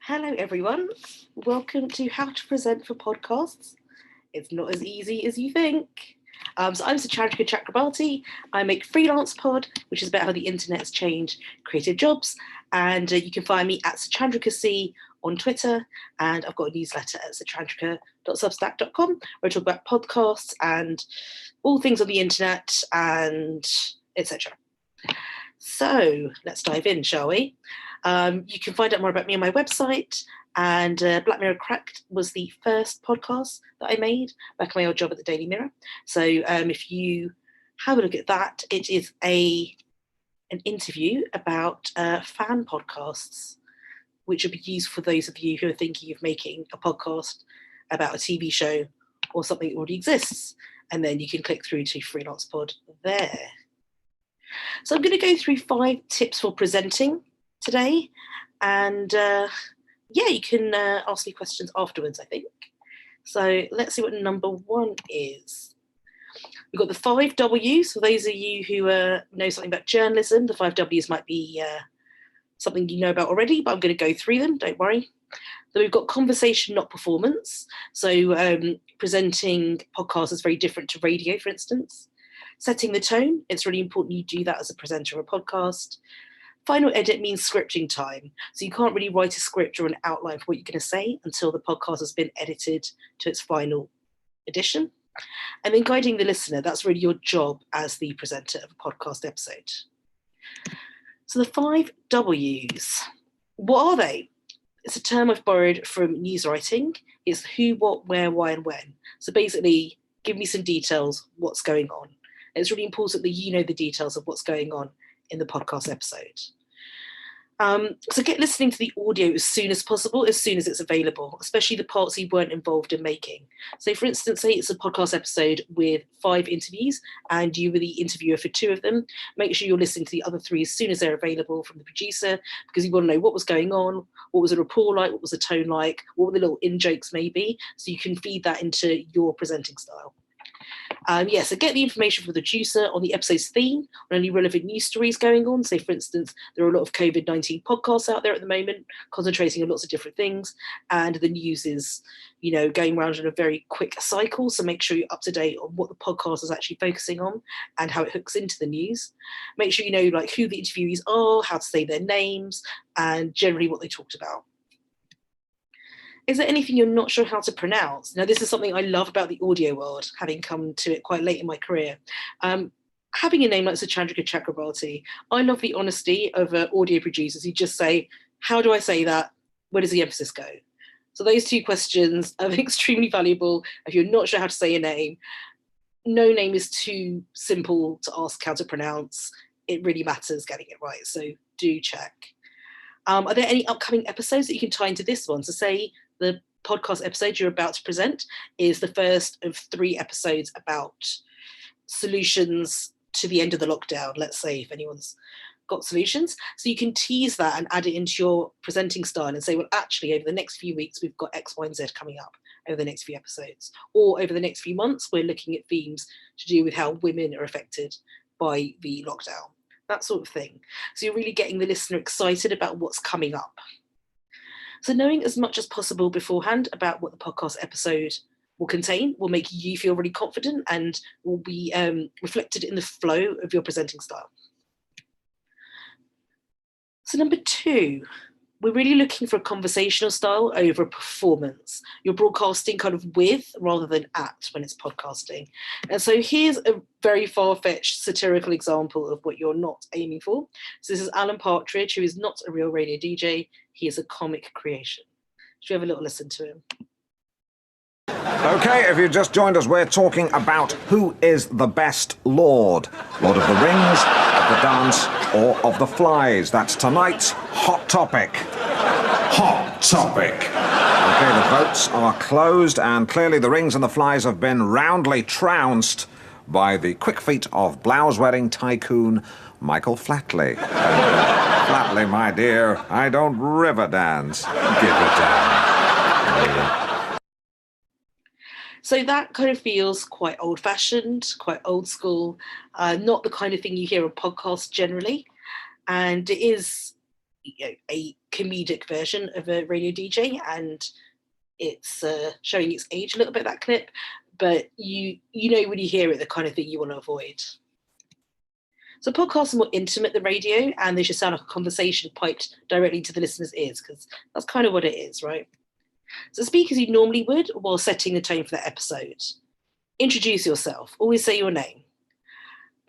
Hello, everyone. Welcome to How to Present for Podcasts. It's not as easy as you think. So I'm Suchandrika Chakrabarti. I make Freelance Pod, which is about how the internet has changed creative jobs. And you can find me at Suchandrika C on Twitter. And I've got a newsletter at suchandrika.substack.com where I talk about podcasts and all things on the internet and etc. So let's dive in, shall we? You can find out more about me on my website. And Black Mirror Cracked was the first podcast that I made back in my old job at the Daily Mirror. So if you have a look at that, it is an interview about fan podcasts, which would be useful for those of you who are thinking of making a podcast about a TV show or something that already exists. And then you can click through to Freelance Pod there. So I'm going to go through 5 tips for presenting today. And you can ask me questions afterwards, I think. So let's see what number 1 is. We've got the 5 W's. For those of you who know something about journalism, the 5 W's might be something you know about already, but I'm going to go through them, don't worry. Then we've got conversation, not performance. So presenting podcasts is very different to radio, for instance. Setting the tone. It's really important you do that as a presenter of a podcast. Final edit means scripting time. So you can't really write a script or an outline for what you're going to say until the podcast has been edited to its final edition. And then guiding the listener, that's really your job as the presenter of a podcast episode. So the 5 W's, what are they? It's a term I've borrowed from news writing. It's who, what, where, why, and when. So basically, give me some details, what's going on. And it's really important that you know the details of what's going on in the podcast episode. So get listening to the audio as soon as possible, as soon as it's available, especially the parts you weren't involved in making. So for instance, say it's a podcast episode with 5 interviews and you were the interviewer for 2 of them. Make sure you're listening to the other 3 as soon as they're available from the producer, because you want to know what was going on, what was the rapport like, what was the tone like, what were the little in-jokes maybe, so you can feed that into your presenting style. So get the information from the producer on the episode's theme, on any relevant news stories going on. So, for instance, there are a lot of COVID-19 podcasts out there at the moment, concentrating on lots of different things, and the news is, going around in a very quick cycle. So make sure you're up to date on what the podcast is actually focusing on and how it hooks into the news. Make sure you know who the interviewees are, how to say their names, and generally what they talked about. Is there anything you're not sure how to pronounce? Now, this is something I love about the audio world, having come to it quite late in my career. Having a name like Suchandrika Chakrabarti, I love the honesty of audio producers who just say, how do I say that? Where does the emphasis go? So those 2 questions are extremely valuable if you're not sure how to say a name. No name is too simple to ask how to pronounce. It really matters getting it right, so do check. Are there any upcoming episodes that you can tie into this one? So say the podcast episode you're about to present is the first of 3 episodes about solutions to the end of the lockdown, let's say, if anyone's got solutions. So you can tease that and add it into your presenting style and say, well, actually, over the next few weeks, we've got X, Y, and Z coming up over the next few episodes. Or over the next few months, we're looking at themes to do with how women are affected by the lockdown. That sort of thing. So you're really getting the listener excited about what's coming up. So knowing as much as possible beforehand about what the podcast episode will contain will make you feel really confident and will be reflected in the flow of your presenting style. So number 2, we're really looking for a conversational style over a performance. You're broadcasting kind of with rather than at when it's podcasting. And so here's a very far-fetched satirical example of what you're not aiming for. So this is Alan Partridge, who is not a real radio DJ. He is a comic creation. Should we have a little listen to him? Okay, if you've just joined us, we're talking about who is the best Lord. Lord of the Rings, of the Dance, or of the Flies. That's tonight's Hot Topic. Hot Topic. Okay, the votes are closed, and clearly the Rings and the Flies have been roundly trounced by the quick feet of blouse-wearing tycoon Michael Flatley. Flatley, my dear, I don't river dance. Give it down. So that kind of feels quite old-fashioned, quite old school, not the kind of thing you hear on podcasts generally. And it is, a comedic version of a radio DJ, and it's showing its age a little bit, that clip, but you know when you hear it, the kind of thing you want to avoid. So podcasts are more intimate than radio, and they should sound like a conversation piped directly to the listener's ears, because that's kind of what it is, right? So speak as you normally would while setting the tone for that episode. Introduce yourself. Always say your name.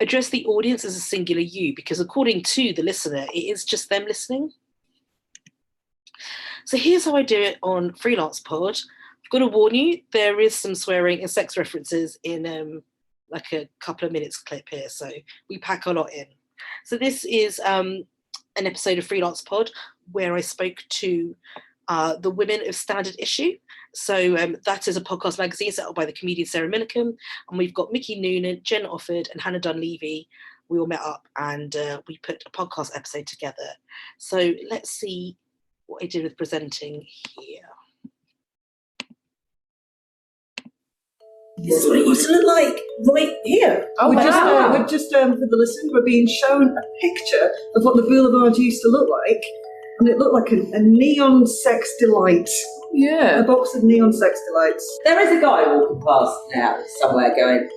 Address the audience as a singular you, because according to the listener, it is just them listening. So here's how I do it on Freelance Pod. I've got to warn you, there is some swearing and sex references in like a couple of minutes clip here, so we pack a lot in. So this is an episode of Freelance Pod where I spoke to the women of Standard Issue. So that is a podcast magazine set up by the comedian Sarah Millican, and we've got Mickey Noonan, Jen Offord and Hannah Dunleavy. We all met up and we put a podcast episode together. So let's see what I did with presenting here. This is what it used to look like right here. Oh, we're just for the listeners, we're being shown a picture of what the boulevard used to look like, and it looked like a neon sex delight. Yeah. A box of neon sex delights. There is a guy walking past now somewhere going,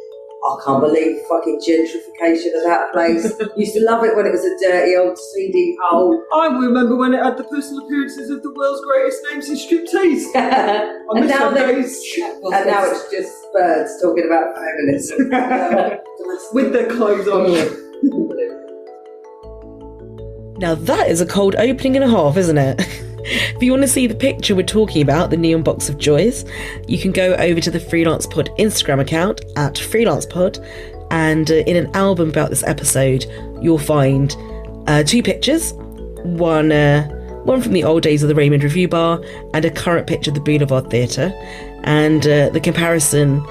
I can't believe fucking gentrification of that place. Used to love it when it was a dirty old seedy hole. I remember when it had the personal appearances of the world's greatest names in striptease. and now it's just birds talking about feminism. With their clothes on. Now that is a cold opening and a half, isn't it? If you want to see the picture we're talking about, the neon box of joys, you can go over to the Freelance Pod Instagram account at Freelance Pod, and in an album about this episode, you'll find 2 pictures, one from the old days of the Raymond Review Bar, and a current picture of the Boulevard Theatre, and the comparison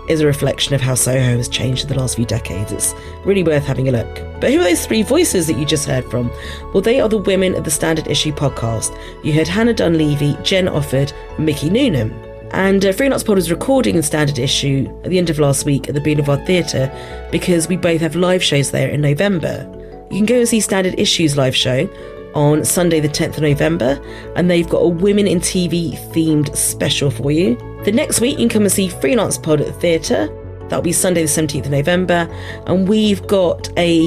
is a reflection of how Soho has changed in the last few decades. It's really worth having a look. But who are those 3 voices that you just heard from? Well, they are the women of the Standard Issue podcast. You heard Hannah Dunleavy, Jen Offord, and Mickey Noonan. And Freelance Pod was recording the Standard Issue at the end of last week at the Boulevard Theatre because we both have live shows there in November. You can go and see Standard Issue's live show on Sunday the 10th of November, and they've got a Women in TV themed special for you. The next week you can come and see Freelance Pod at the theatre. That'll be Sunday the 17th of November, and we've got a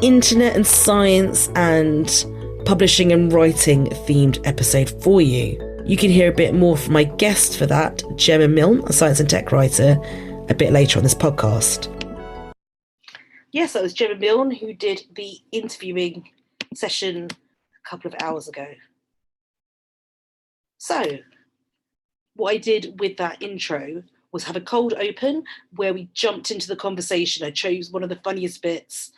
internet and science and publishing and writing themed episode for you. You can hear a bit more from my guest for that, Gemma Milne, a science and tech writer, a bit later on this podcast. Yes, that was Gemma Milne who did the interviewing session couple of hours ago. So what I did with that intro was have a cold open where we jumped into the conversation. I chose one of the funniest bits,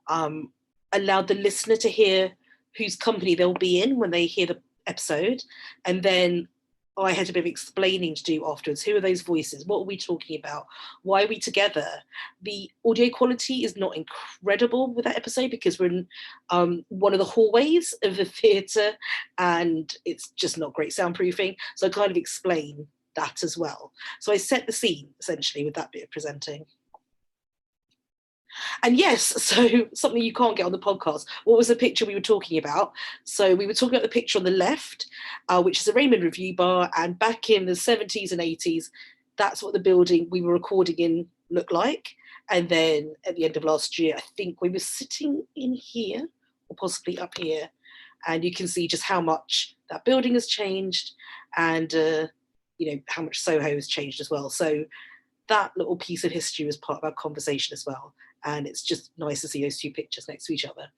allowed the listener to hear whose company they'll be in when they hear the episode, and then I had a bit of explaining to do afterwards. Who are those voices? What are we talking about? Why are we together? The audio quality is not incredible with that episode because we're in one of the hallways of the theatre and it's just not great soundproofing. So I kind of explain that as well. So I set the scene essentially with that bit of presenting. And yes, so something you can't get on the podcast. What was the picture we were talking about? So we were talking about the picture on the left, which is a Raymond Review Bar. And back in the 70s and 80s, that's what the building we were recording in looked like. And then at the end of last year, I think we were sitting in here or possibly up here. And you can see just how much that building has changed and, how much Soho has changed as well. So that little piece of history was part of our conversation as well. And it's just nice to see those 2 pictures next to each other.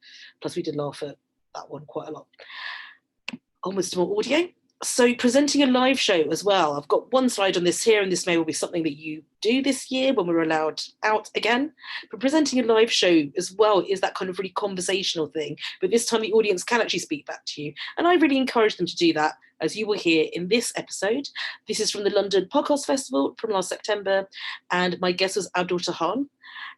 Plus we did laugh at that one quite a lot. Onwards to more audio. So presenting a live show as well. I've got one slide on this here, and this may well be something that you do this year when we're allowed out again. But presenting a live show as well is that kind of really conversational thing. But this time the audience can actually speak back to you. And I really encourage them to do that, as you will hear in this episode. This is from the London Podcast Festival from last September. And my guest was Abdul Tahan.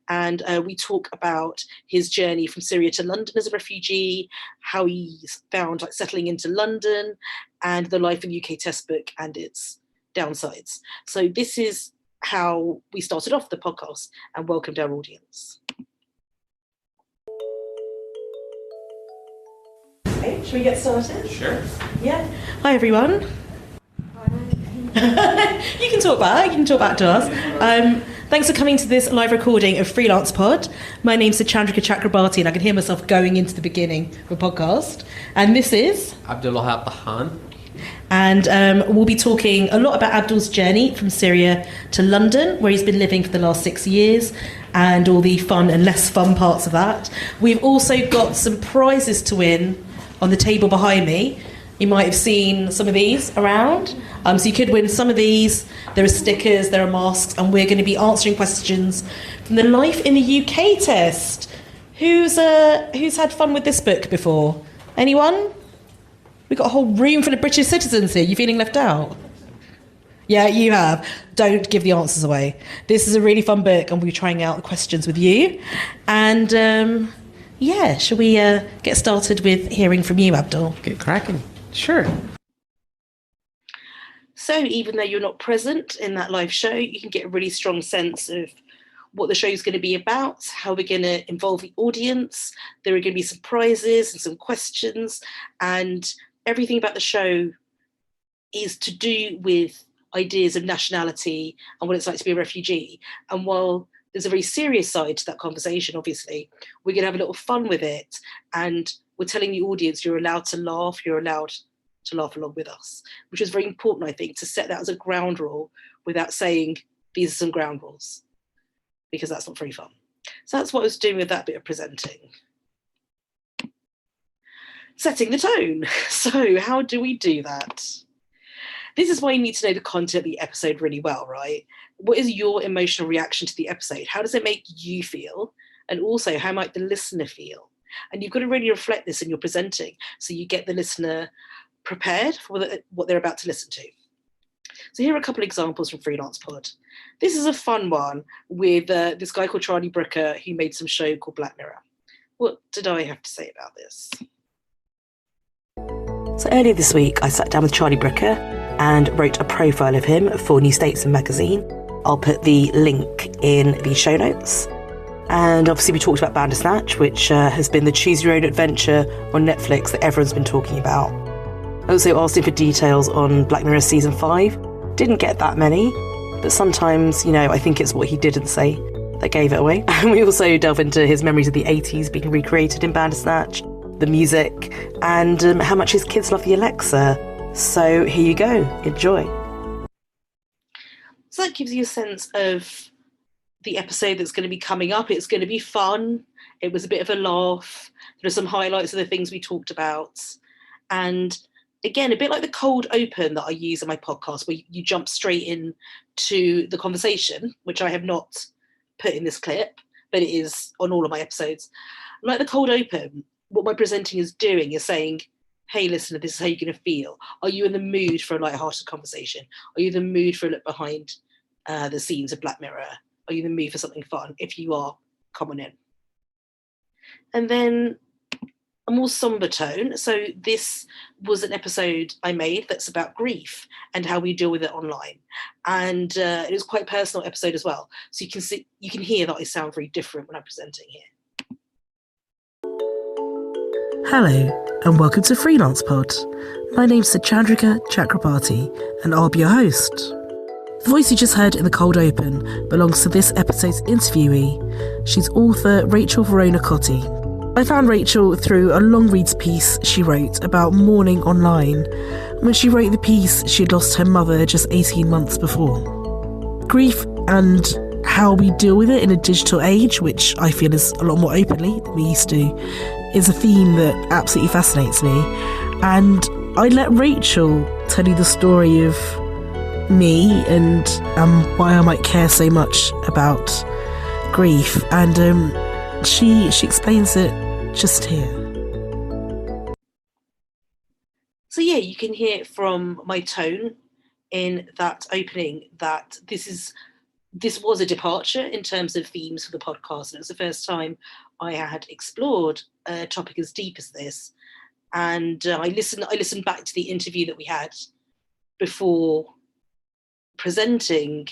And we talk about his journey from Syria to London as a refugee, how he's found settling into London, and the life in UK test book and its downsides. So this is how we started off the podcast and welcomed our audience. Okay, shall we get started? Sure. Yeah. Hi everyone. You can talk back to us. Thanks for coming to this live recording of Freelance Pod. My name's Suchandrika Chakrabarti, and I can hear myself going into the beginning of a podcast. And this is Abdullah Bahan. And we'll be talking a lot about Abdul's journey from Syria to London, where he's been living for the last 6 years, and all the fun and less fun parts of that. We've also got some prizes to win on the table behind me. You might have seen some of these around. So you could win some of these. There are stickers, there are masks, and we're going to be answering questions from the Life in the UK test. Who's had fun with this book before? Anyone? We've got a whole room full of British citizens here. You feeling left out? Yeah, you have. Don't give the answers away. This is a really fun book, and we'll be trying out the questions with you. And shall we get started with hearing from you, Abdul? Get cracking. Sure. So even though you're not present in that live show, you can get a really strong sense of what the show is going to be about, how we're going to involve the audience. There are going to be some prizes and some questions, and everything about the show is to do with ideas of nationality and what it's like to be a refugee. And while there's a very serious side to that conversation, obviously, we're going to have a little fun with it. And we're telling the audience you're allowed to laugh, you're allowed to laugh along with us, which is very important, I think, to set that as a ground rule without saying these are some ground rules, because that's not very fun. So that's what I was doing with that bit of presenting. Setting the tone. So how do we do that? This is why you need to know the content of the episode really well, right? What is your emotional reaction to the episode? How does it make you feel? And also, how might the listener feel? And you've got to really reflect this in your presenting, so you get the listener prepared for what they're about to listen to. So here are a couple of examples from Freelance Pod. This is a fun one with this guy called Charlie Brooker, who made some show called Black Mirror. What did I have to say about this? So earlier this week, I sat down with Charlie Brooker and wrote a profile of him for New Statesman magazine. I'll put the link in the show notes. And obviously we talked about Bandersnatch, which has been the choose your own adventure on Netflix that everyone's been talking about. I also asked him for details on Black Mirror season 5. Didn't get that many, but sometimes, I think it's what he didn't say that gave it away. And we also delve into his memories of the 80s being recreated in Bandersnatch, the music, and how much his kids love the Alexa. So here you go, enjoy. So that gives you a sense of the episode that's going to be coming up. It's going to be fun. It was a bit of a laugh. There are some highlights of the things we talked about. And again, a bit like the cold open that I use in my podcast, where you jump straight in to the conversation, which I have not put in this clip, but it is on all of my episodes. Like the cold open, what my presenting is doing is saying, hey, listener, this is how you're going to feel. Are you in the mood for a light-hearted conversation? Are you in the mood for a look behind the scenes of Black Mirror? Are you in the mood for something fun? If you are, come on in. And then a more somber tone. So this was an episode I made that's about grief and how we deal with it online. And it was quite a personal episode as well. So you can hear that I sound very different when I'm presenting here. Hello, and welcome to Freelance Pod. My name's Suchandrika Chakrabarti, and I'll be your host. The voice you just heard in the cold open belongs to this episode's interviewee. She's author Rachel Verona Cotti. I found Rachel through a long reads piece she wrote about mourning online. When she wrote the piece, she had lost her mother just 18 months before. Grief and how we deal with it in a digital age, which I feel is a lot more openly than we used to, is a theme that absolutely fascinates me. And I let Rachel tell you the story of me and why I might care so much about grief. And she explains it just here. So yeah, you can hear from my tone in that opening that this was a departure in terms of themes for the podcast. And it was the first time I had explored a topic as deep as this. And I listened back to the interview that we had before presenting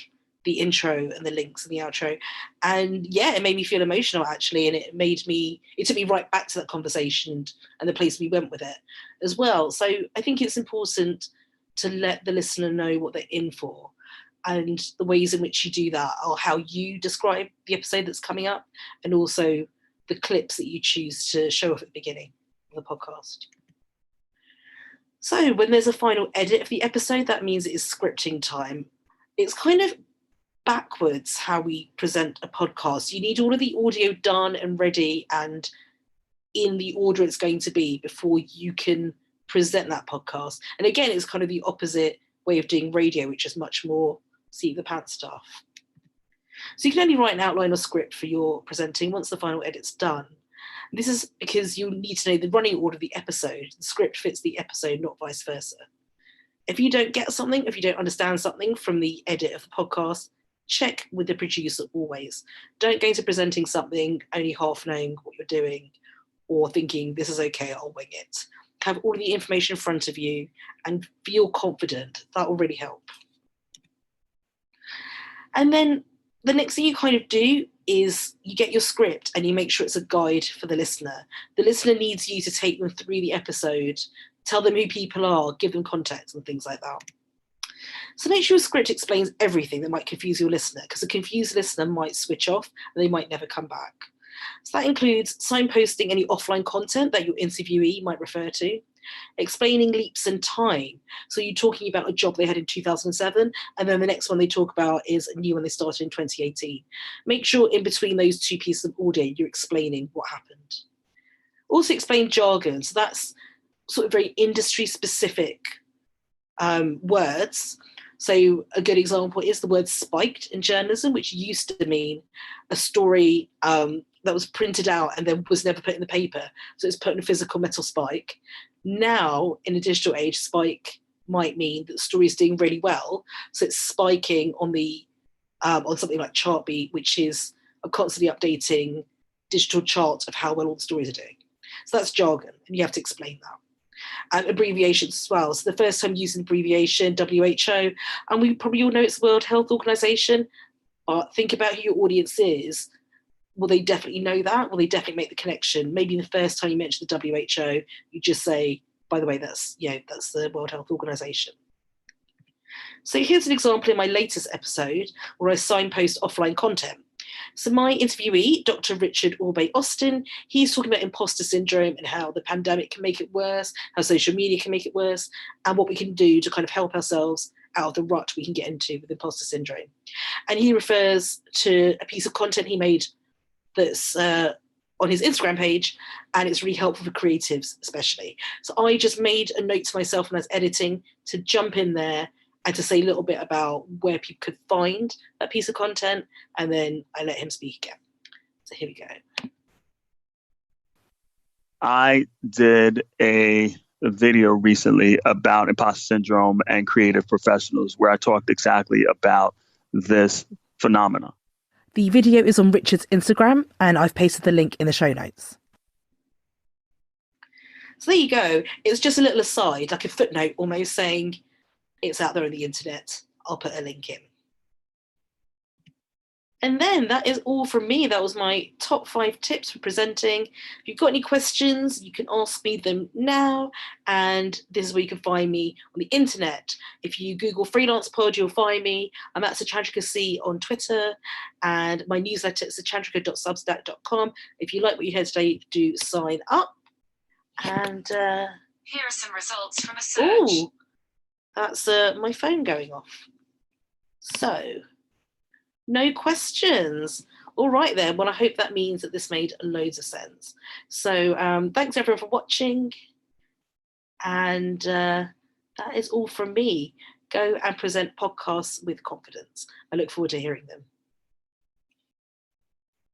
the intro and the links and the outro. And yeah, it made me feel emotional actually, and it took me right back to that conversation and the place we went with it as well. So I think it's important to let the listener know what they're in for, and the ways in which you do that are how you describe the episode that's coming up, and also the clips that you choose to show off at the beginning of the podcast. So when there's a final edit of the episode, that means it is scripting time. It's kind of backwards how we present a podcast. You need all of the audio done and ready and in the order it's going to be before you can present that podcast. And again, it's kind of the opposite way of doing radio, which is much more seat the pants stuff. So you can only write an outline or script for your presenting once the final edit's done. This is because you need to know the running order of the episode. The script fits the episode, not vice versa. If you don't get something, if you don't understand something from the edit of the podcast, check with the producer always. Don't go into presenting something only half knowing what you're doing or thinking this is okay, I'll wing it. Have all the information in front of you and feel confident. That will really help. And then the next thing you kind of do is you get your script and you make sure it's a guide for the listener. The listener needs you to take them through the episode, tell them who people are, give them context and things like that. So make sure your script explains everything that might confuse your listener, because a confused listener might switch off and they might never come back. So that includes signposting any offline content that your interviewee might refer to, explaining leaps in time. So you're talking about a job they had in 2007, and then the next one they talk about is a new one they started in 2018. Make sure in between those two pieces of audio, you're explaining what happened. Also explain jargon. So that's sort of very industry specific words. So a good example is the word spiked in journalism, which used to mean a story that was printed out and then was never put in the paper. So it's put in a physical metal spike. Now, in a digital age, spike might mean that the story is doing really well. So it's spiking on the on something like Chartbeat, which is a constantly updating digital chart of how well all the stories are doing. So that's jargon, and you have to explain that. And abbreviations as well. So the first time using abbreviation, WHO, and we probably all know it's the World Health Organization, but think about who your audience is. Will they definitely know that? Will they definitely make the connection? Maybe the first time you mention the WHO, you just say, by the way, that's the World Health Organization. So here's an example in my latest episode where I signpost offline content. So my interviewee, Dr. Richard Orbay-Austin, he's talking about imposter syndrome and how the pandemic can make it worse, how social media can make it worse, and what we can do to kind of help ourselves out of the rut we can get into with imposter syndrome. And he refers to a piece of content he made that's on his Instagram page, and it's really helpful for creatives especially. So I just made a note to myself when I was editing to jump in there and to say a little bit about where people could find that piece of content, and then I let him speak again. So here we go. I did a video recently about imposter syndrome and creative professionals where I talked exactly about this phenomenon. The video is on Richard's Instagram, and I've pasted the link in the show notes. So there you go. It's just a little aside, like a footnote almost saying it's out there on the internet. I'll put a link in. And then that is all from me. That was my top 5 tips for presenting. If you've got any questions, you can ask me them now. And this is where you can find me on the internet. If you Google Freelance Pod, you'll find me. I'm at Suchandrika C on Twitter. And my newsletter is suchandrika.substack.com. If you like what you heard today, do sign up. And here are some results from a search. Ooh, that's my phone going off. So, no questions. All right then. Well, I hope that means that this made loads of sense. So thanks everyone for watching. And that is all from me. Go and present podcasts with confidence. I look forward to hearing them.